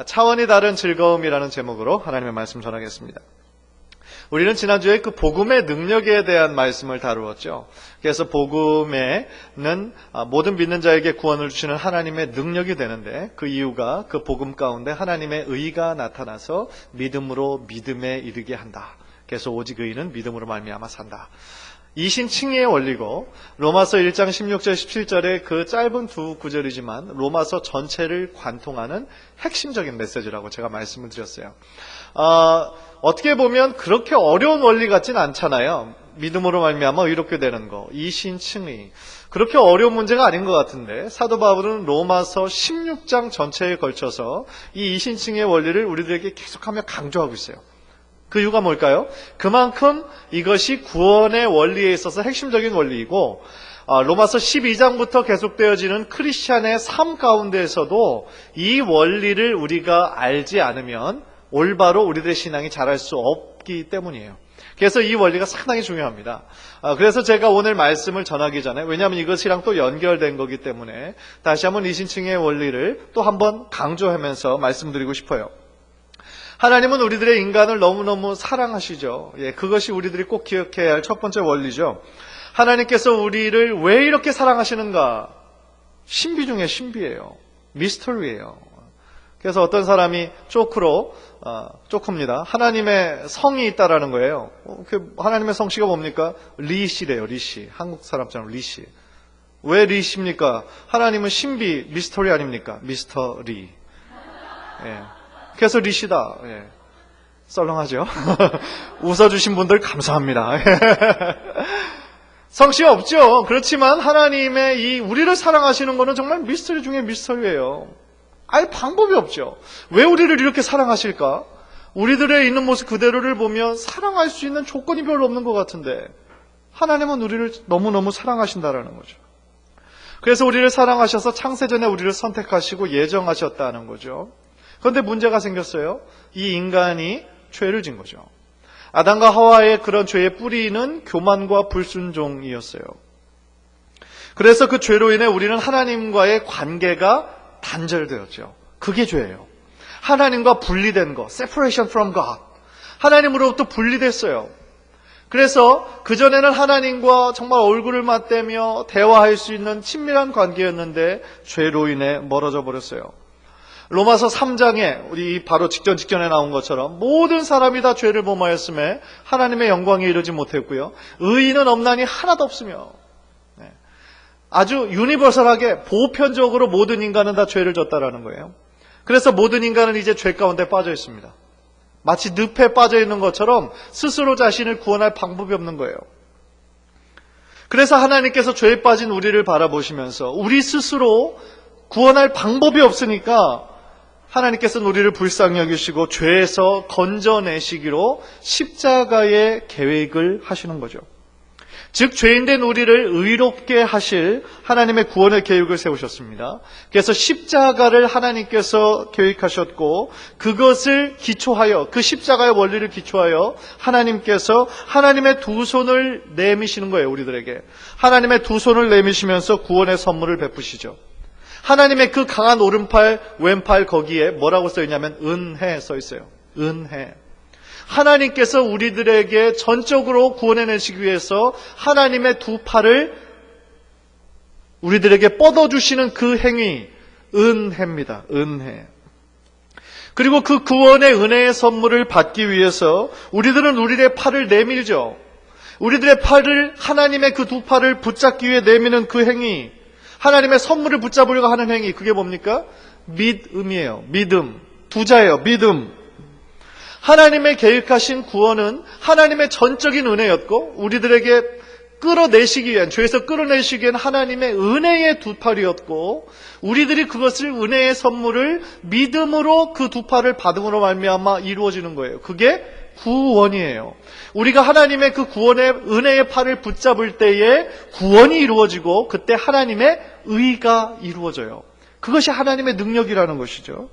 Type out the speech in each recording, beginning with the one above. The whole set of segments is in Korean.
차원이 다른 즐거움이라는 제목으로 하나님의 말씀 전하겠습니다. 우리는 지난주에 그 복음의 능력에 대한 말씀을 다루었죠. 그래서 복음에는 모든 믿는 자에게 구원을 주시는 하나님의 능력이 되는데, 그 이유가 그 복음 가운데 하나님의 의가 나타나서 믿음으로 믿음에 이르게 한다. 그래서 오직 의인은 믿음으로 말미암아 산다. 이신칭의의 원리고, 로마서 1장 16절 17절의 그 짧은 두 구절이지만 로마서 전체를 관통하는 핵심적인 메시지라고 제가 말씀을 드렸어요. 어떻게 보면 그렇게 어려운 원리 같진 않잖아요. 믿음으로 말미암아 의롭게 되는 거, 이신칭의, 그렇게 어려운 문제가 아닌 것 같은데, 사도 바울은 로마서 16장 전체에 걸쳐서 이 이신칭의 원리를 우리들에게 계속하며 강조하고 있어요. 그 이유가 뭘까요? 그만큼 이것이 구원의 원리에 있어서 핵심적인 원리이고, 로마서 12장부터 계속되어지는 크리스찬의 삶 가운데에서도 이 원리를 우리가 알지 않으면 올바로 우리들의 신앙이 자랄 수 없기 때문이에요. 그래서 이 원리가 상당히 중요합니다. 그래서 제가 오늘 말씀을 전하기 전에, 왜냐하면 이것이랑 또 연결된 거기 때문에 다시 한번 이신칭의 원리를 또 한번 강조하면서 말씀드리고 싶어요. 하나님은 우리들의 인간을 너무너무 사랑하시죠. 그것이 우리들이 꼭 기억해야 할 첫 번째 원리죠. 하나님께서 우리를 왜 이렇게 사랑하시는가? 신비 중에 신비예요. 미스터리예요. 그래서 어떤 사람이 쪼크입니다. 하나님의 성이 있다라는 거예요. 하나님의 성씨가 뭡니까? 리씨래요. 리씨. 한국 사람처럼 리씨. 왜 리씨입니까? 하나님은 신비, 미스터리 아닙니까? 미스터리. 그래서 리시다. 썰렁하죠? 웃어주신 분들 감사합니다. 성씨가 없죠. 그렇지만 하나님의 우리를 사랑하시는 것은 정말 미스터리 중에 미스터리예요. 알 방법이 없죠. 왜 우리를 이렇게 사랑하실까? 우리들의 있는 모습 그대로를 보면 사랑할 수 있는 조건이 별로 없는 것 같은데, 하나님은 우리를 너무너무 사랑하신다라는 거죠. 그래서 우리를 사랑하셔서 창세전에 우리를 선택하시고 예정하셨다는 거죠. 그런데 문제가 생겼어요. 이 인간이 죄를 진 거죠. 아담과 하와의 그런 죄의 뿌리는 교만과 불순종이었어요. 그래서 그 죄로 인해 우리는 하나님과의 관계가 단절되었죠. 그게 죄예요. 하나님과 분리된 거, separation from God. 하나님으로부터 분리됐어요. 그래서 그전에는 하나님과 정말 얼굴을 맞대며 대화할 수 있는 친밀한 관계였는데 죄로 인해 멀어져 버렸어요. 로마서 3장에 우리 바로 직전에 나온 것처럼 모든 사람이 다 죄를 범하였음에 하나님의 영광에 이르지 못했고요. 의인은 없나니 하나도 없으며, 아주 유니버설하게 보편적으로 모든 인간은 다 죄를 졌다라는 거예요. 그래서 모든 인간은 이제 죄 가운데 빠져 있습니다. 마치 늪에 빠져 있는 것처럼 스스로 자신을 구원할 방법이 없는 거예요. 그래서 하나님께서 죄에 빠진 우리를 바라보시면서 우리 스스로 구원할 방법이 없으니까 하나님께서는 우리를 불쌍히 여기시고 죄에서 건져내시기로 십자가의 계획을 하시는 거죠. 즉 죄인된 우리를 의롭게 하실 하나님의 구원의 계획을 세우셨습니다. 그래서 십자가를 하나님께서 계획하셨고, 그것을 기초하여, 그 십자가의 원리를 기초하여 하나님께서 하나님의 두 손을 내미시는 거예요. 우리들에게 하나님의 두 손을 내미시면서 구원의 선물을 베푸시죠. 하나님의 그 강한 오른팔, 왼팔 거기에 뭐라고 써있냐면 은혜 써있어요. 은혜. 하나님께서 우리들에게 전적으로 구원해내시기 위해서 하나님의 두 팔을 우리들에게 뻗어주시는 그 행위, 은혜입니다. 은혜. 그리고 그 구원의 은혜의 선물을 받기 위해서 우리들은 우리의 팔을 내밀죠. 우리들의 팔을, 하나님의 그 두 팔을 붙잡기 위해 내미는 그 행위, 하나님의 선물을 붙잡으려고 하는 행위, 그게 뭡니까? 믿음이에요. 믿음. 두자예요. 믿음. 하나님의 계획하신 구원은 하나님의 전적인 은혜였고, 우리들에게 끌어내시기 위한, 죄에서 끌어내시기 위한 하나님의 은혜의 두 팔이었고, 우리들이 그것을, 은혜의 선물을 믿음으로 그 두 팔을 받음으로 말미암아 이루어지는 거예요. 그게 구원이에요. 우리가 하나님의 그 구원의 은혜의 팔을 붙잡을 때에 구원이 이루어지고, 그때 하나님의 의가 이루어져요. 그것이 하나님의 능력이라는 것이죠.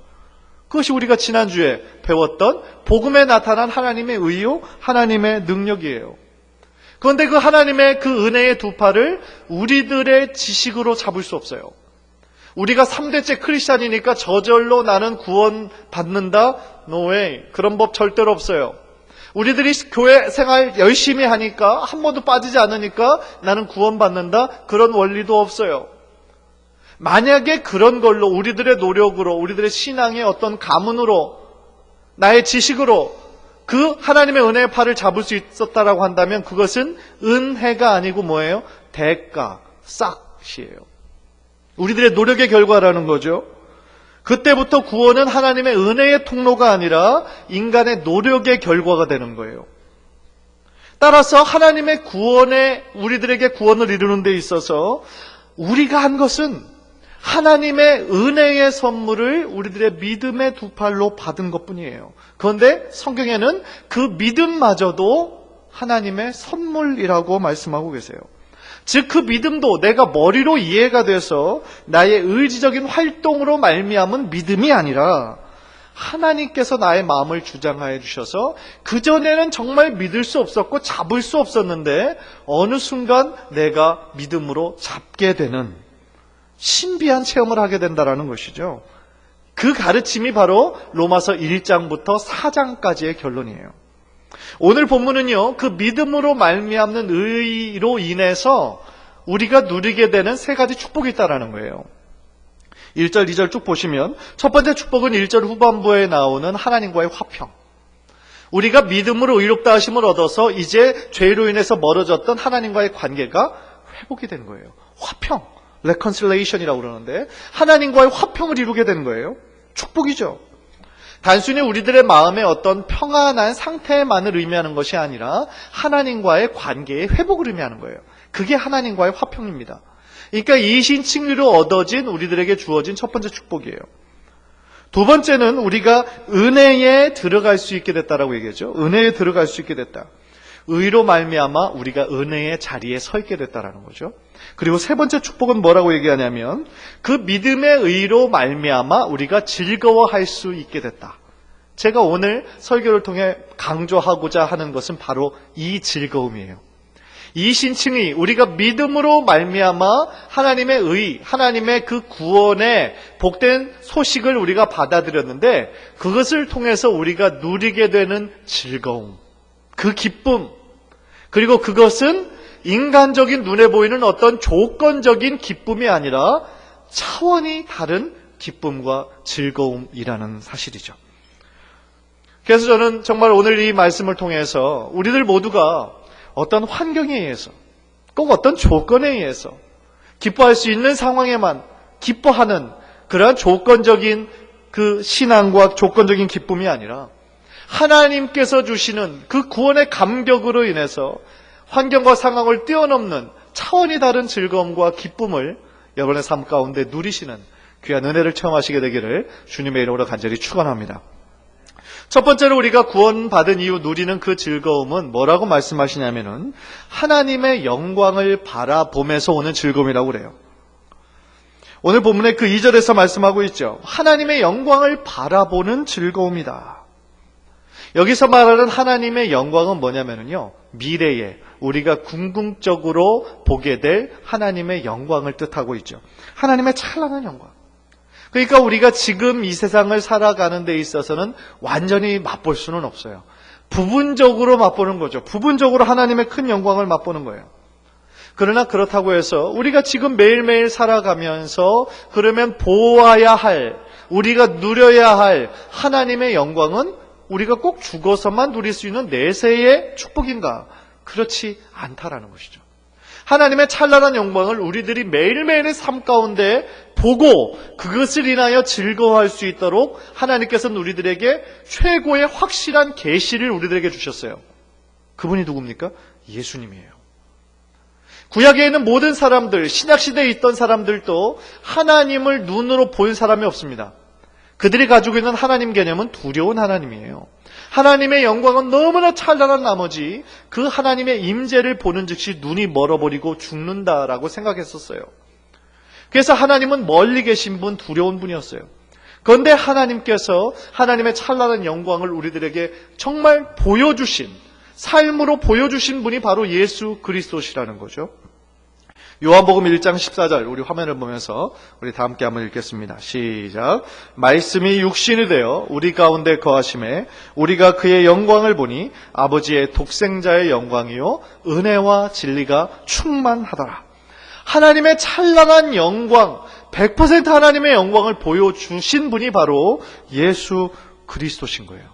그것이 우리가 지난주에 배웠던 복음에 나타난 하나님의 의요, 하나님의 능력이에요. 그런데 그 하나님의 그 은혜의 두 팔을 우리들의 지식으로 잡을 수 없어요. 우리가 3대째 크리스찬이니까 저절로 나는 구원 받는다? No way. 그런 법 절대로 없어요. 우리들이 교회 생활 열심히 하니까, 한 번도 빠지지 않으니까 나는 구원 받는다? 그런 원리도 없어요. 만약에 그런 걸로 우리들의 노력으로, 우리들의 신앙의 어떤 가문으로, 나의 지식으로 그 하나님의 은혜의 팔을 잡을 수 있었다라고 한다면 그것은 은혜가 아니고 뭐예요? 대가, 싹이에요. 우리들의 노력의 결과라는 거죠. 그때부터 구원은 하나님의 은혜의 통로가 아니라 인간의 노력의 결과가 되는 거예요. 따라서 하나님의 구원에, 우리들에게 구원을 이루는 데 있어서 우리가 한 것은 하나님의 은혜의 선물을 우리들의 믿음의 두 팔로 받은 것뿐이에요. 그런데 성경에는 그 믿음마저도 하나님의 선물이라고 말씀하고 계세요. 즉 그 믿음도 내가 머리로 이해가 돼서 나의 의지적인 활동으로 말미암은 믿음이 아니라 하나님께서 나의 마음을 주장하여 주셔서 그전에는 정말 믿을 수 없었고 잡을 수 없었는데 어느 순간 내가 믿음으로 잡게 되는 신비한 체험을 하게 된다는 것이죠. 그 가르침이 바로 로마서 1장부터 4장까지의 결론이에요. 오늘 본문은요, 그 믿음으로 말미암는 의로 인해서 우리가 누리게 되는 세 가지 축복이 있다는 거예요. 1절, 2절 쭉 보시면 첫 번째 축복은 1절 후반부에 나오는 하나님과의 화평. 우리가 믿음으로 의롭다 하심을 얻어서 이제 죄로 인해서 멀어졌던 하나님과의 관계가 회복이 된 거예요. 화평, reconciliation이라고 그러는데 하나님과의 화평을 이루게 되는 거예요. 축복이죠. 단순히 우리들의 마음의 어떤 평안한 상태만을 의미하는 것이 아니라 하나님과의 관계의 회복을 의미하는 거예요. 그게 하나님과의 화평입니다. 그러니까 이신칭의로 얻어진 우리들에게 주어진 첫 번째 축복이에요. 두 번째는 우리가 은혜에 들어갈 수 있게 됐다라고 얘기하죠. 은혜에 들어갈 수 있게 됐다. 의로 말미암아 우리가 은혜의 자리에 서 있게 됐다라는 거죠. 그리고 세 번째 축복은 뭐라고 얘기하냐면 그 믿음의 의로 말미암아 우리가 즐거워할 수 있게 됐다. 제가 오늘 설교를 통해 강조하고자 하는 것은 바로 이 즐거움이에요. 이 신칭의, 우리가 믿음으로 말미암아 하나님의 의, 하나님의 그 구원의 복된 소식을 우리가 받아들였는데 그것을 통해서 우리가 누리게 되는 즐거움, 그 기쁨, 그리고 그것은 인간적인 눈에 보이는 어떤 조건적인 기쁨이 아니라 차원이 다른 기쁨과 즐거움이라는 사실이죠. 그래서 저는 정말 오늘 이 말씀을 통해서 우리들 모두가 어떤 환경에 의해서, 꼭 어떤 조건에 의해서 기뻐할 수 있는 상황에만 기뻐하는 그러한 조건적인 그 신앙과 조건적인 기쁨이 아니라 하나님께서 주시는 그 구원의 감격으로 인해서 환경과 상황을 뛰어넘는 차원이 다른 즐거움과 기쁨을 여러분의 삶 가운데 누리시는 귀한 은혜를 체험하시게 되기를 주님의 이름으로 간절히 축원합니다. 첫 번째로 우리가 구원받은 이후 누리는 그 즐거움은 뭐라고 말씀하시냐면은 하나님의 영광을 바라보면서 오는 즐거움이라고 그래요. 오늘 본문의 그 2절에서 말씀하고 있죠. 하나님의 영광을 바라보는 즐거움이다. 여기서 말하는 하나님의 영광은 뭐냐면요, 미래에 우리가 궁극적으로 보게 될 하나님의 영광을 뜻하고 있죠. 하나님의 찬란한 영광. 그러니까 우리가 지금 이 세상을 살아가는 데 있어서는 완전히 맛볼 수는 없어요. 부분적으로 맛보는 거죠. 부분적으로 하나님의 큰 영광을 맛보는 거예요. 그러나 그렇다고 해서 우리가 지금 매일매일 살아가면서 그러면 보아야 할, 우리가 누려야 할 하나님의 영광은 우리가 꼭 죽어서만 누릴 수 있는 내세의 축복인가? 그렇지 않다라는 것이죠. 하나님의 찬란한 영광을 우리들이 매일매일의 삶 가운데 보고 그것을 인하여 즐거워할 수 있도록 하나님께서는 우리들에게 최고의 확실한 계시를 우리들에게 주셨어요. 그분이 누굽니까? 예수님이에요. 구약에 있는 모든 사람들, 신약시대에 있던 사람들도 하나님을 눈으로 본 사람이 없습니다. 그들이 가지고 있는 하나님 개념은 두려운 하나님이에요. 하나님의 영광은 너무나 찬란한 나머지 그 하나님의 임재를 보는 즉시 눈이 멀어버리고 죽는다라고 생각했었어요. 그래서 하나님은 멀리 계신 분, 두려운 분이었어요. 그런데 하나님께서 하나님의 찬란한 영광을 우리들에게 정말 보여주신, 삶으로 보여주신 분이 바로 예수 그리스도시라는 거죠. 요한복음 1장 14절 우리 화면을 보면서 우리 다 함께 한번 읽겠습니다. 시작. 말씀이 육신이 되어 우리 가운데 거하심에 우리가 그의 영광을 보니 아버지의 독생자의 영광이요 은혜와 진리가 충만하더라. 하나님의 찬란한 영광, 100% 하나님의 영광을 보여주신 분이 바로 예수 그리스도신 거예요.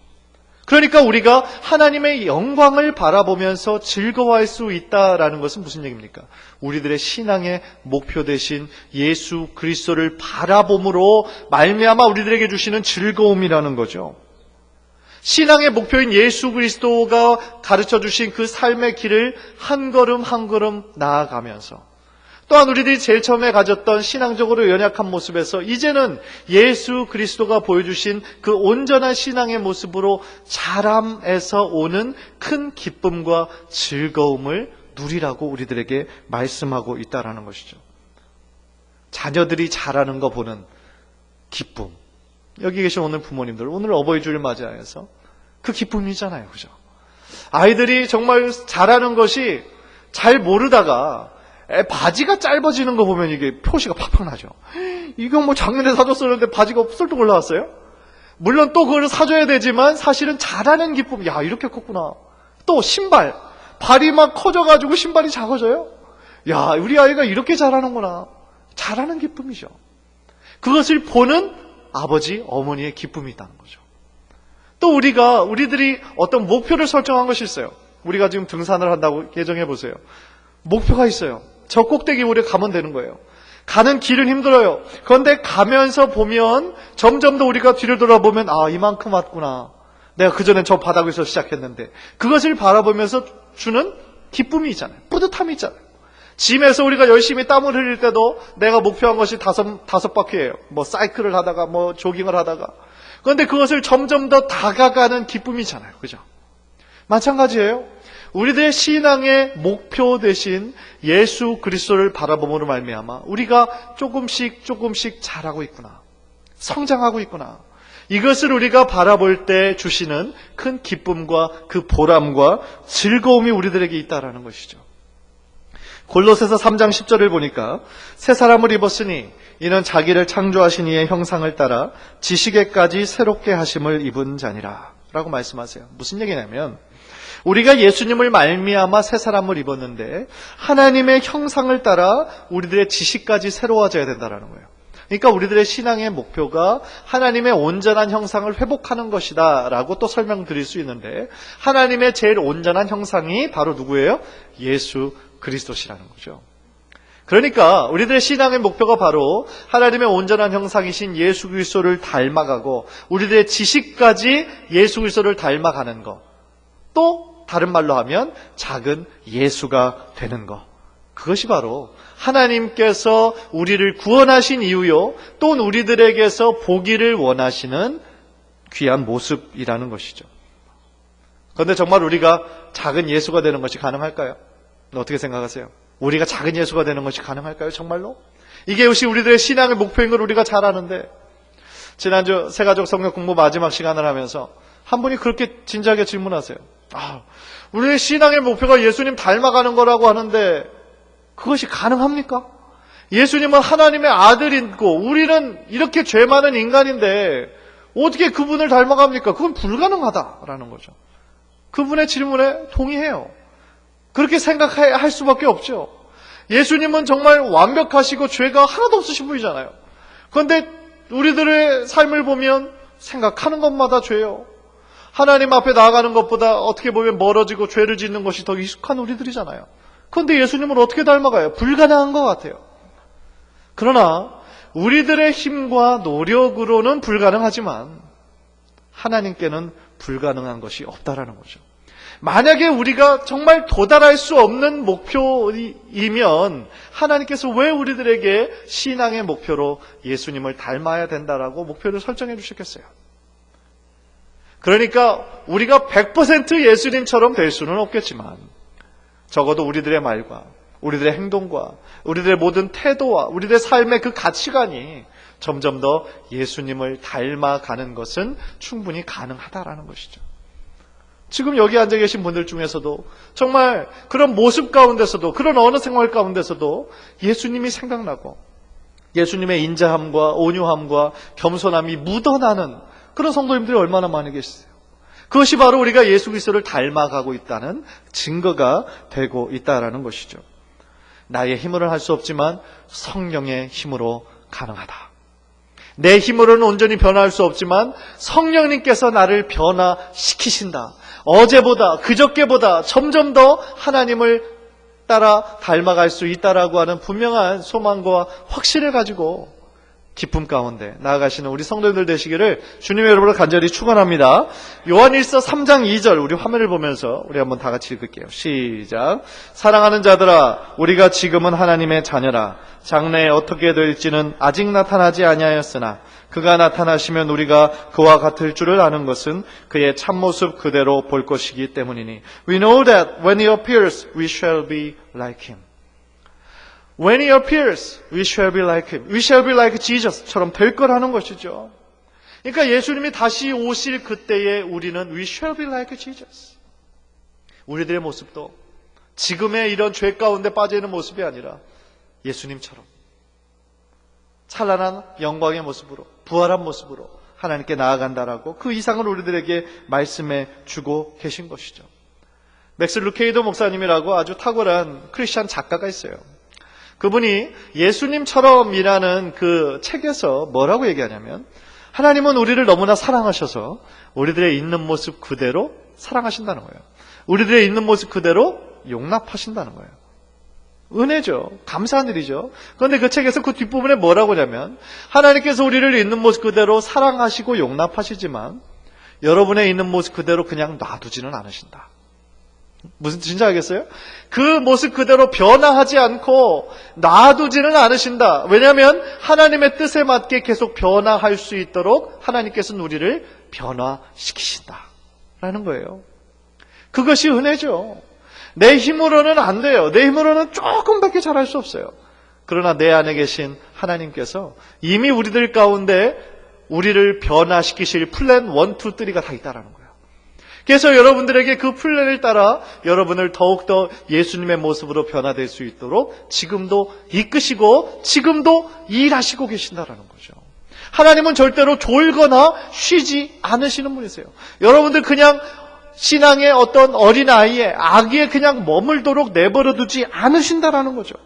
그러니까 우리가 하나님의 영광을 바라보면서 즐거워할 수 있다라는 것은 무슨 얘기입니까? 우리들의 신앙의 목표 되신 예수 그리스도를 바라봄으로 말미암아 우리들에게 주시는 즐거움이라는 거죠. 신앙의 목표인 예수 그리스도가 가르쳐 주신 그 삶의 길을 한 걸음 한 걸음 나아가면서 또한 우리들이 제일 처음에 가졌던 신앙적으로 연약한 모습에서 이제는 예수 그리스도가 보여주신 그 온전한 신앙의 모습으로 자람에서 오는 큰 기쁨과 즐거움을 누리라고 우리들에게 말씀하고 있다는 것이죠. 자녀들이 자라는 거 보는 기쁨. 여기 계신 오늘 부모님들, 오늘 어버이 주일 맞이해서 그 기쁨이잖아요. 그죠? 아이들이 정말 자라는 것이 잘 모르다가 바지가 짧아지는 거 보면 이게 표시가 팍팍 나죠. 이거 뭐 작년에 사줬었는데 바지가 썰떡 올라왔어요? 물론 또 그걸 사줘야 되지만 사실은 잘하는 기쁨. 야, 이렇게 컸구나. 또 신발. 발이 막 커져가지고 신발이 작아져요? 야, 우리 아이가 이렇게 잘하는구나. 잘하는 기쁨이죠. 그것을 보는 아버지, 어머니의 기쁨이 있다는 거죠. 또 우리들이 어떤 목표를 설정한 것이 있어요. 우리가 지금 등산을 한다고 예정해 보세요. 목표가 있어요. 저 꼭대기 우리가 가면 되는 거예요. 가는 길은 힘들어요. 그런데 가면서 보면 점점 더 우리가 뒤를 돌아보면 아, 이만큼 왔구나. 내가 그전엔 저 바닥에서 시작했는데 그것을 바라보면서 주는 기쁨이 있잖아요. 뿌듯함이 있잖아요. 짐에서 우리가 열심히 땀을 흘릴 때도 내가 목표한 것이 다섯 바퀴예요. 뭐 사이클을 하다가 뭐 조깅을 하다가. 그런데 그것을 점점 더 다가가는 기쁨이잖아요. 그죠? 마찬가지예요. 우리들의 신앙의 목표 대신 예수 그리스도를 바라봄으로 말미암아 우리가 조금씩 자라고 있구나. 성장하고 있구나. 이것을 우리가 바라볼 때 주시는 큰 기쁨과 그 보람과 즐거움이 우리들에게 있다라는 것이죠. 골로새서 3장 10절을 보니까 새 사람을 입었으니 이는 자기를 창조하신 이의 형상을 따라 지식에까지 새롭게 하심을 입은 자니라 라고 말씀하세요. 무슨 얘기냐면 우리가 예수님을 말미암아 새 사람을 입었는데 하나님의 형상을 따라 우리들의 지식까지 새로워져야 된다는 거예요. 그러니까 우리들의 신앙의 목표가 하나님의 온전한 형상을 회복하는 것이다 라고 또 설명드릴 수 있는데 하나님의 제일 온전한 형상이 바로 누구예요? 예수 그리스도시라는 거죠. 그러니까 우리들의 신앙의 목표가 바로 하나님의 온전한 형상이신 예수 그리스도를 닮아가고 우리들의 지식까지 예수 그리스도를 닮아가는 것. 또 다른 말로 하면 작은 예수가 되는 것. 그것이 바로 하나님께서 우리를 구원하신 이유요. 또 우리들에게서 보기를 원하시는 귀한 모습이라는 것이죠. 그런데 정말 우리가 작은 예수가 되는 것이 가능할까요? 어떻게 생각하세요? 우리가 작은 예수가 되는 것이 가능할까요? 정말로? 이게 역시 우리들의 신앙의 목표인 걸 우리가 잘 아는데 지난주 새가족 성경 공부 마지막 시간을 하면서 한 분이 그렇게 진지하게 질문하세요. 우리의 신앙의 목표가 예수님 닮아가는 거라고 하는데 그것이 가능합니까? 예수님은 하나님의 아들이고 우리는 이렇게 죄 많은 인간인데 어떻게 그분을 닮아갑니까? 그건 불가능하다라는 거죠. 그분의 질문에 동의해요. 그렇게 생각할 수밖에 없죠. 예수님은 정말 완벽하시고 죄가 하나도 없으신 분이잖아요. 그런데 우리들의 삶을 보면 생각하는 것마다 죄요. 하나님 앞에 나아가는 것보다 어떻게 보면 멀어지고 죄를 짓는 것이 더 익숙한 우리들이잖아요. 그런데 예수님을 어떻게 닮아가요? 불가능한 것 같아요. 그러나 우리들의 힘과 노력으로는 불가능하지만 하나님께는 불가능한 것이 없다라는 거죠. 만약에 우리가 정말 도달할 수 없는 목표이면 하나님께서 왜 우리들에게 신앙의 목표로 예수님을 닮아야 된다라고 목표를 설정해 주셨겠어요? 그러니까 우리가 100% 예수님처럼 될 수는 없겠지만 적어도 우리들의 말과 우리들의 행동과 우리들의 모든 태도와 우리들의 삶의 그 가치관이 점점 더 예수님을 닮아가는 것은 충분히 가능하다라는 것이죠. 지금 여기 앉아 계신 분들 중에서도 정말 그런 모습 가운데서도, 그런 언어 생활 가운데서도 예수님이 생각나고 예수님의 인자함과 온유함과 겸손함이 묻어나는 그런 성도님들이 얼마나 많이 계시세요. 그것이 바로 우리가 예수 그리스도를 닮아가고 있다는 증거가 되고 있다라는 것이죠. 나의 힘으로는 할 수 없지만 성령의 힘으로 가능하다. 내 힘으로는 온전히 변화할 수 없지만 성령님께서 나를 변화시키신다. 어제보다, 그저께보다 점점 더 하나님을 따라 닮아갈 수 있다라고 하는 분명한 소망과 확신을 가지고 기쁨 가운데 나아가시는 우리 성도님들 되시기를 주님의 이름으로 간절히 축원합니다. 요한일서 3장 2절 우리 화면을 보면서 우리 한번 다 같이 읽을게요. 시작. 사랑하는 자들아, 우리가 지금은 하나님의 자녀라. 장래에 어떻게 될지는 아직 나타나지 아니하였으나 그가 나타나시면 우리가 그와 같을 줄을 아는 것은 그의 참모습 그대로 볼 것이기 때문이니 We know that when he appears we shall be like him. When he appears, we shall be like him. We shall be like Jesus처럼 될 거라는 것이죠. 그러니까 예수님이 다시 오실 그때에 우리는 we shall be like Jesus. 우리들의 모습도 지금의 이런 죄 가운데 빠져있는 모습이 아니라 예수님처럼 찬란한 영광의 모습으로, 부활한 모습으로 하나님께 나아간다라고 그 이상을 우리들에게 말씀해 주고 계신 것이죠. 맥스 루케이도 목사님이라고 아주 탁월한 크리스찬 작가가 있어요. 그분이 예수님처럼이라는 그 책에서 뭐라고 얘기하냐면 하나님은 우리를 너무나 사랑하셔서 우리들의 있는 모습 그대로 사랑하신다는 거예요. 우리들의 있는 모습 그대로 용납하신다는 거예요. 은혜죠. 감사한 일이죠. 그런데 그 책에서 그 뒷부분에 뭐라고 하냐면 하나님께서 우리를 있는 모습 그대로 사랑하시고 용납하시지만 여러분의 있는 모습 그대로 그냥 놔두지는 않으신다. 무슨 뜻인지 알겠어요? 그 모습 그대로 변화하지 않고 놔두지는 않으신다. 왜냐하면 하나님의 뜻에 맞게 계속 변화할 수 있도록 하나님께서는 우리를 변화시키신다 라는 거예요. 그것이 은혜죠. 내 힘으로는 안 돼요. 내 힘으로는 조금밖에 잘할 수 없어요. 그러나 내 안에 계신 하나님께서 이미 우리들 가운데 우리를 변화시키실 플랜 1, 2, 3가 다 있다라는 거예요. 그래서 여러분들에게 그 플랜을 따라 여러분을 더욱더 예수님의 모습으로 변화될 수 있도록 지금도 이끄시고 지금도 일하시고 계신다라는 거죠. 하나님은 절대로 졸거나 쉬지 않으시는 분이세요. 여러분들 그냥 신앙의 어떤 어린아이의 아기에 그냥 머물도록 내버려두지 않으신다라는 거죠.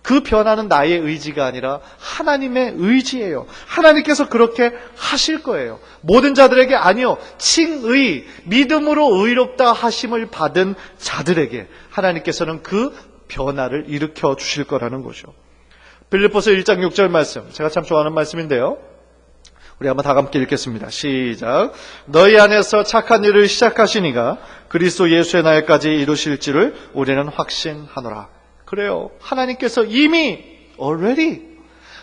그 변화는 나의 의지가 아니라 하나님의 의지예요. 하나님께서 그렇게 하실 거예요. 모든 자들에게 아니요. 칭의, 믿음으로 의롭다 하심을 받은 자들에게 하나님께서는 그 변화를 일으켜 주실 거라는 거죠. 빌립보서 1장 6절 말씀, 제가 참 좋아하는 말씀인데요. 우리 한번 다 함께 읽겠습니다. 시작. 너희 안에서 착한 일을 시작하시니가 그리스도 예수의 날까지 이루실지를 우리는 확신하노라. 그래요. 하나님께서 이미 already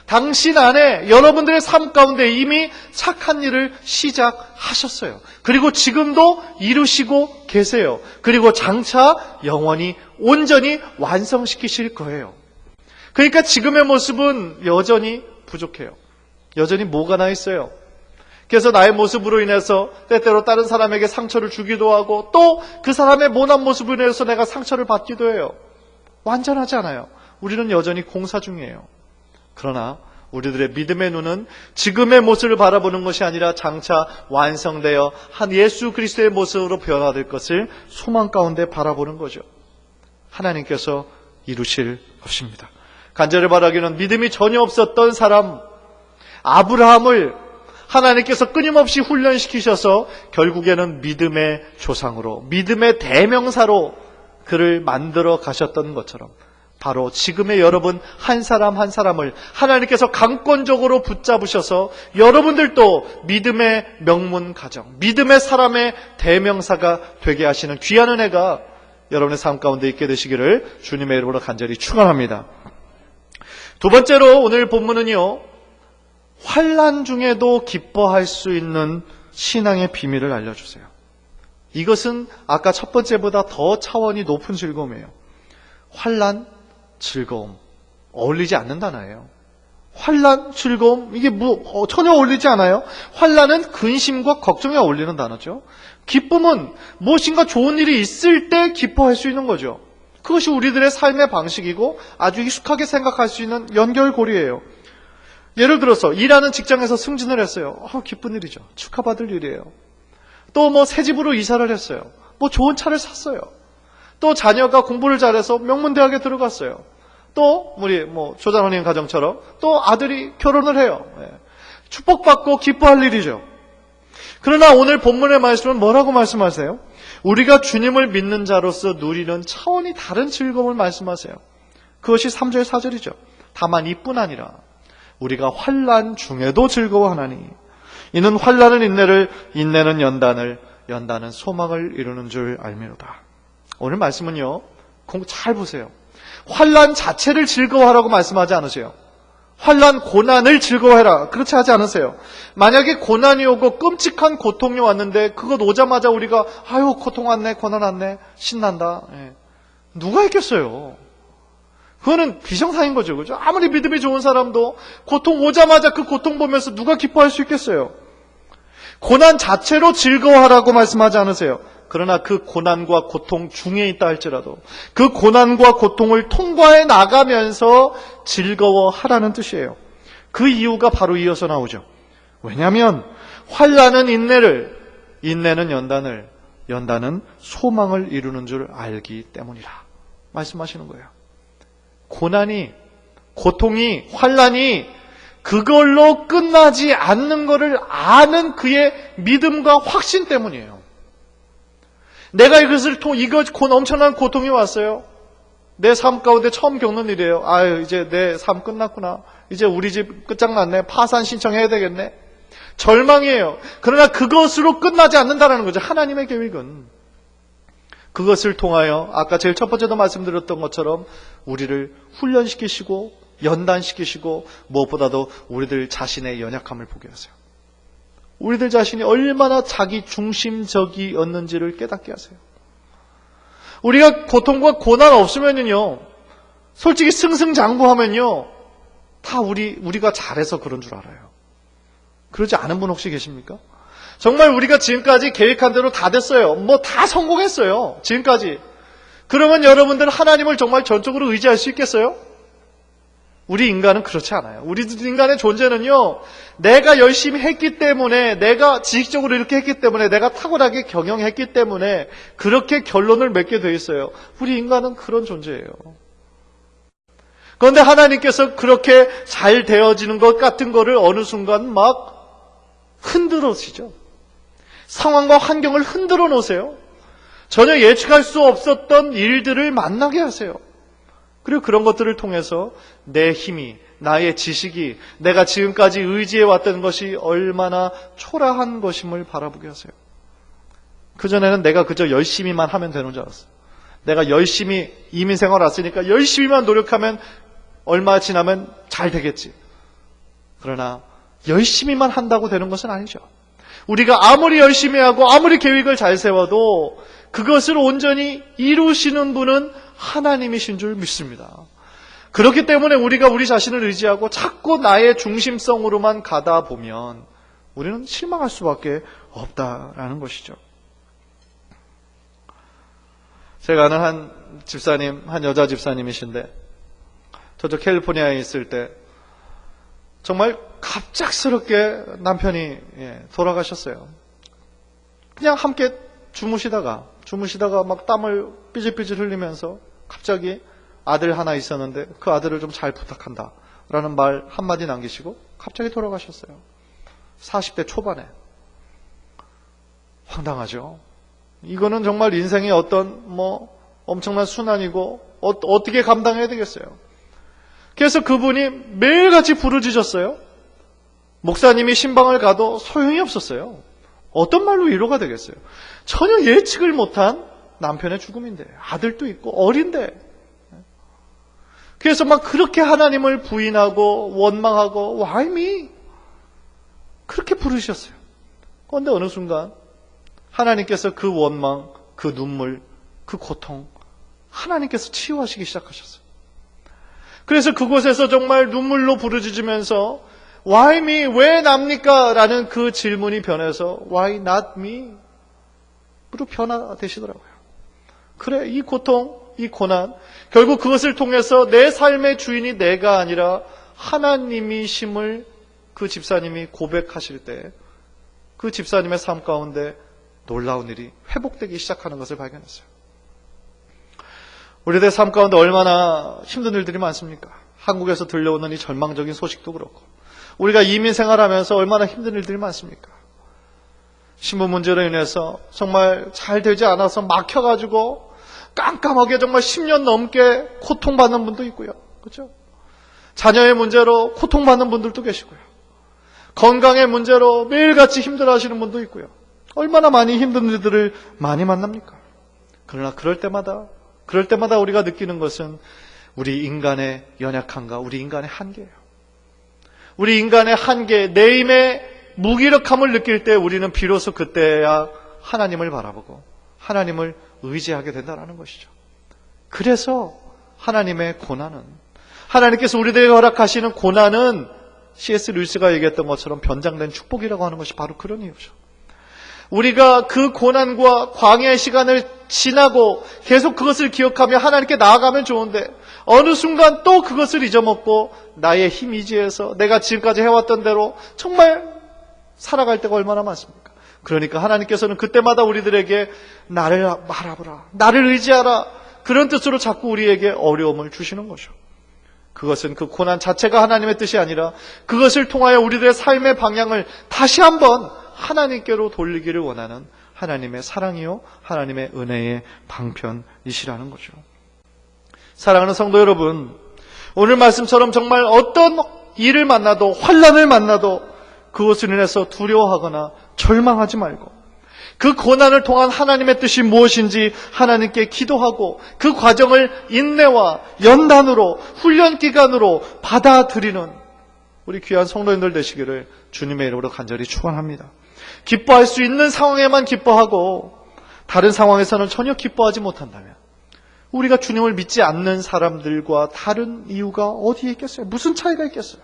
당신 안에 여러분들의 삶 가운데 이미 착한 일을 시작하셨어요. 그리고 지금도 이루시고 계세요. 그리고 장차 영원히 온전히 완성시키실 거예요. 그러니까 지금의 모습은 여전히 부족해요. 여전히 뭐가 나 있어요. 그래서 나의 모습으로 인해서 때때로 다른 사람에게 상처를 주기도 하고 또 그 사람의 모난 모습으로 인해서 내가 상처를 받기도 해요. 완전하지 않아요. 우리는 여전히 공사 중이에요. 그러나 우리들의 믿음의 눈은 지금의 모습을 바라보는 것이 아니라 장차 완성되어 한 예수 그리스도의 모습으로 변화될 것을 소망 가운데 바라보는 거죠. 하나님께서 이루실 것입니다. 간절히 바라기는 믿음이 전혀 없었던 사람 아브라함을 하나님께서 끊임없이 훈련시키셔서 결국에는 믿음의 조상으로, 믿음의 대명사로 그를 만들어 가셨던 것처럼 바로 지금의 여러분 한 사람 한 사람을 하나님께서 강권적으로 붙잡으셔서 여러분들도 믿음의 명문 가정, 믿음의 사람의 대명사가 되게 하시는 귀한 은혜가 여러분의 삶 가운데 있게 되시기를 주님의 이름으로 간절히 축원합니다. 두 번째로 오늘 본문은요, 환난 중에도 기뻐할 수 있는 신앙의 비밀을 알려주세요. 이것은 아까 첫 번째보다 더 차원이 높은 즐거움이에요. 환난, 즐거움, 어울리지 않는 단어예요. 환난, 즐거움, 이게 전혀 어울리지 않아요? 환난은 근심과 걱정에 어울리는 단어죠. 기쁨은 무엇인가 좋은 일이 있을 때 기뻐할 수 있는 거죠. 그것이 우리들의 삶의 방식이고 아주 익숙하게 생각할 수 있는 연결고리예요. 예를 들어서 일하는 직장에서 승진을 했어요. 기쁜 일이죠. 축하받을 일이에요. 또 새 집으로 이사를 했어요. 좋은 차를 샀어요. 또 자녀가 공부를 잘해서 명문대학에 들어갔어요. 또 우리 조장원님 가정처럼 또 아들이 결혼을 해요. 축복받고 기뻐할 일이죠. 그러나 오늘 본문의 말씀은 뭐라고 말씀하세요? 우리가 주님을 믿는 자로서 누리는 차원이 다른 즐거움을 말씀하세요. 그것이 3절 4절이죠. 다만 이뿐 아니라 우리가 환난 중에도 즐거워하나니 이는 환난은 인내를, 인내는 연단을, 연단은 소망을 이루는 줄 알미로다. 오늘 말씀은요, 잘 보세요. 환난 자체를 즐거워하라고 말씀하지 않으세요. 환난, 고난을 즐거워해라, 그렇지 하지 않으세요. 만약에 고난이 오고 끔찍한 고통이 왔는데 그것 오자마자 우리가 아유 고통 왔네, 고난 왔네, 신난다. 누가 했겠어요? 그거는 비정상인 거죠. 그죠? 아무리 믿음이 좋은 사람도 고통 오자마자 그 고통 보면서 누가 기뻐할 수 있겠어요? 고난 자체로 즐거워하라고 말씀하지 않으세요. 그러나 그 고난과 고통 중에 있다 할지라도 그 고난과 고통을 통과해 나가면서 즐거워하라는 뜻이에요. 그 이유가 바로 이어서 나오죠. 왜냐하면 환난은 인내를, 인내는 연단을, 연단은 소망을 이루는 줄 알기 때문이라 말씀하시는 거예요. 고난이, 고통이, 환난이 그걸로 끝나지 않는 것을 아는 그의 믿음과 확신 때문이에요. 내가 이것을 엄청난 고통이 왔어요. 내 삶 가운데 처음 겪는 일이에요. 이제 내 삶 끝났구나. 이제 우리 집 끝장났네. 파산 신청해야 되겠네. 절망이에요. 그러나 그것으로 끝나지 않는다는 거죠. 하나님의 계획은. 그것을 통하여 아까 제일 첫 번째도 말씀드렸던 것처럼 우리를 훈련시키시고 연단시키시고 무엇보다도 우리들 자신의 연약함을 보게 하세요. 우리들 자신이 얼마나 자기 중심적이었는지를 깨닫게 하세요. 우리가 고통과 고난 없으면요, 솔직히 승승장구하면요, 다 우리가 잘해서 그런 줄 알아요. 그러지 않은 분 혹시 계십니까? 정말 우리가 지금까지 계획한 대로 다 됐어요. 다 성공했어요. 지금까지. 그러면 여러분들 하나님을 정말 전적으로 의지할 수 있겠어요? 우리 인간은 그렇지 않아요. 우리 인간의 존재는요, 내가 열심히 했기 때문에, 내가 지식적으로 이렇게 했기 때문에, 내가 탁월하게 경영했기 때문에 그렇게 결론을 맺게 돼 있어요. 우리 인간은 그런 존재예요. 그런데 하나님께서 그렇게 잘 되어지는 것 같은 거를 어느 순간 막 흔들어지죠. 상황과 환경을 흔들어 놓으세요. 전혀 예측할 수 없었던 일들을 만나게 하세요. 그리고 그런 것들을 통해서 내 힘이, 나의 지식이, 내가 지금까지 의지해왔던 것이 얼마나 초라한 것임을 바라보게 하세요. 그전에는 내가 그저 열심히만 하면 되는 줄 알았어요. 내가 열심히 이민생활 왔으니까 열심히만 노력하면 얼마 지나면 잘 되겠지. 그러나 열심히만 한다고 되는 것은 아니죠. 우리가 아무리 열심히 하고 아무리 계획을 잘 세워도 그것을 온전히 이루시는 분은 하나님이신 줄 믿습니다. 그렇기 때문에 우리가 우리 자신을 의지하고 자꾸 나의 중심성으로만 가다 보면 우리는 실망할 수밖에 없다라는 것이죠. 제가 아는 한 집사님, 한 여자 집사님이신데 저쪽 캘리포니아에 있을 때 정말 갑작스럽게 남편이 돌아가셨어요. 그냥 함께 주무시다가 막 땀을 삐질삐질 흘리면서 갑자기 아들 하나 있었는데 그 아들을 좀 잘 부탁한다 라는 말 한마디 남기시고 갑자기 돌아가셨어요. 40대 초반에. 황당하죠. 이거는 정말 인생의 어떤 엄청난 순환이고 어떻게 감당해야 되겠어요. 그래서 그분이 매일같이 부르짖었어요. 목사님이 신방을 가도 소용이 없었어요. 어떤 말로 위로가 되겠어요. 전혀 예측을 못한 남편의 죽음인데, 아들도 있고 어린데. 그래서 막 그렇게 하나님을 부인하고 원망하고 Why me? 그렇게 부르셨어요. 그런데 어느 순간 하나님께서 그 원망, 그 눈물, 그 고통 하나님께서 치유하시기 시작하셨어요. 그래서 그곳에서 정말 눈물로 부르짖으면서 Why me? 왜 납니까? 라는 그 질문이 변해서 Why not me? 으로 변화되시더라고요. 그래, 이 고통, 이 고난, 결국 그것을 통해서 내 삶의 주인이 내가 아니라 하나님이심을 그 집사님이 고백하실 때 그 집사님의 삶 가운데 놀라운 일이 회복되기 시작하는 것을 발견했어요. 우리들의 삶 가운데 얼마나 힘든 일들이 많습니까? 한국에서 들려오는 이 절망적인 소식도 그렇고 우리가 이민 생활하면서 얼마나 힘든 일들이 많습니까? 신분 문제로 인해서 정말 잘 되지 않아서 막혀가지고 깜깜하게 정말 10년 넘게 고통받는 분도 있고요. 그렇죠? 자녀의 문제로 고통받는 분들도 계시고요. 건강의 문제로 매일같이 힘들어하시는 분도 있고요. 얼마나 많이 힘든 일들을 많이 만납니까? 그러나 그럴 때마다 우리가 느끼는 것은 우리 인간의 연약함과 우리 인간의 한계예요. 우리 인간의 한계, 내 힘의 무기력함을 느낄 때 우리는 비로소 그때야 하나님을 바라보고 하나님을 의지하게 된다는 것이죠. 그래서 하나님의 고난은, 하나님께서 우리들에게 허락하시는 고난은 C.S. 루이스가 얘기했던 것처럼 변장된 축복이라고 하는 것이 바로 그런 이유죠. 우리가 그 고난과 광야의 시간을 지나고 계속 그것을 기억하며 하나님께 나아가면 좋은데 어느 순간 또 그것을 잊어먹고 나의 힘 의지에서 내가 지금까지 해왔던 대로 정말 살아갈 때가 얼마나 많습니까? 그러니까 하나님께서는 그때마다 우리들에게 나를 바라보라, 나를 의지하라, 그런 뜻으로 자꾸 우리에게 어려움을 주시는 거죠. 그것은 그 고난 자체가 하나님의 뜻이 아니라 그것을 통하여 우리들의 삶의 방향을 다시 한번 하나님께로 돌리기를 원하는 하나님의 사랑이요 하나님의 은혜의 방편이시라는 거죠. 사랑하는 성도 여러분, 오늘 말씀처럼 정말 어떤 일을 만나도, 환난을 만나도 그것을 인해서 두려워하거나 절망하지 말고 그 고난을 통한 하나님의 뜻이 무엇인지 하나님께 기도하고 그 과정을 인내와 연단으로, 훈련 기간으로 받아들이는 우리 귀한 성도님들 되시기를 주님의 이름으로 간절히 축원합니다. 기뻐할 수 있는 상황에만 기뻐하고 다른 상황에서는 전혀 기뻐하지 못한다면 우리가 주님을 믿지 않는 사람들과 다른 이유가 어디에 있겠어요? 무슨 차이가 있겠어요?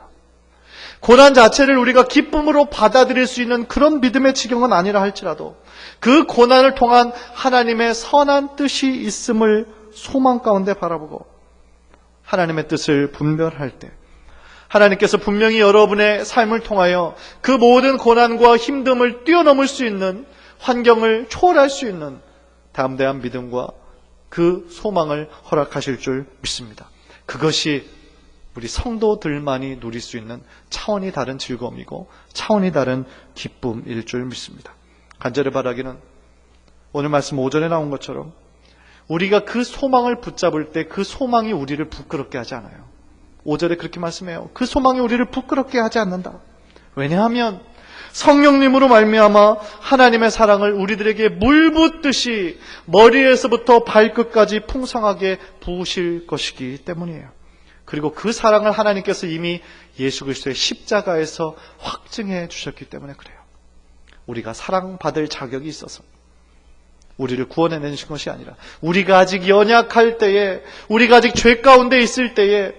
고난 자체를 우리가 기쁨으로 받아들일 수 있는 그런 믿음의 지경은 아니라 할지라도 그 고난을 통한 하나님의 선한 뜻이 있음을 소망 가운데 바라보고 하나님의 뜻을 분별할 때 하나님께서 분명히 여러분의 삶을 통하여 그 모든 고난과 힘듦을 뛰어넘을 수 있는, 환경을 초월할 수 있는 담대한 믿음과 그 소망을 허락하실 줄 믿습니다. 그것이 우리 성도들만이 누릴 수 있는 차원이 다른 즐거움이고 차원이 다른 기쁨일 줄 믿습니다. 간절히 바라기는 오늘 말씀 5절에 나온 것처럼 우리가 그 소망을 붙잡을 때 그 소망이 우리를 부끄럽게 하지 않아요. 5절에 그렇게 말씀해요. 그 소망이 우리를 부끄럽게 하지 않는다. 왜냐하면 성령님으로 말미암아 하나님의 사랑을 우리들에게 물 붓듯이 머리에서부터 발끝까지 풍성하게 부으실 것이기 때문이에요. 그리고 그 사랑을 하나님께서 이미 예수 그리스도의 십자가에서 확증해 주셨기 때문에 그래요. 우리가 사랑받을 자격이 있어서 우리를 구원해내신 것이 아니라 우리가 아직 연약할 때에, 우리가 아직 죄 가운데 있을 때에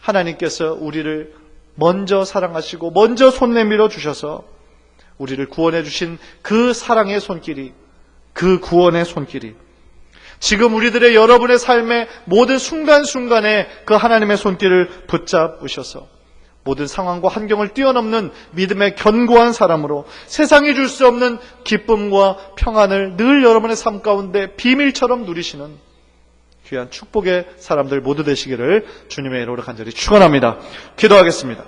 하나님께서 우리를 먼저 사랑하시고 먼저 손 내밀어 주셔서 우리를 구원해 주신 그 사랑의 손길이, 그 구원의 손길이 지금 우리들의 여러분의 삶의 모든 순간순간에 그 하나님의 손길을 붙잡으셔서 모든 상황과 환경을 뛰어넘는 믿음의 견고한 사람으로 세상이 줄 수 없는 기쁨과 평안을 늘 여러분의 삶 가운데 비밀처럼 누리시는 귀한 축복의 사람들 모두 되시기를 주님의 이름으로 간절히 축원합니다. 기도하겠습니다.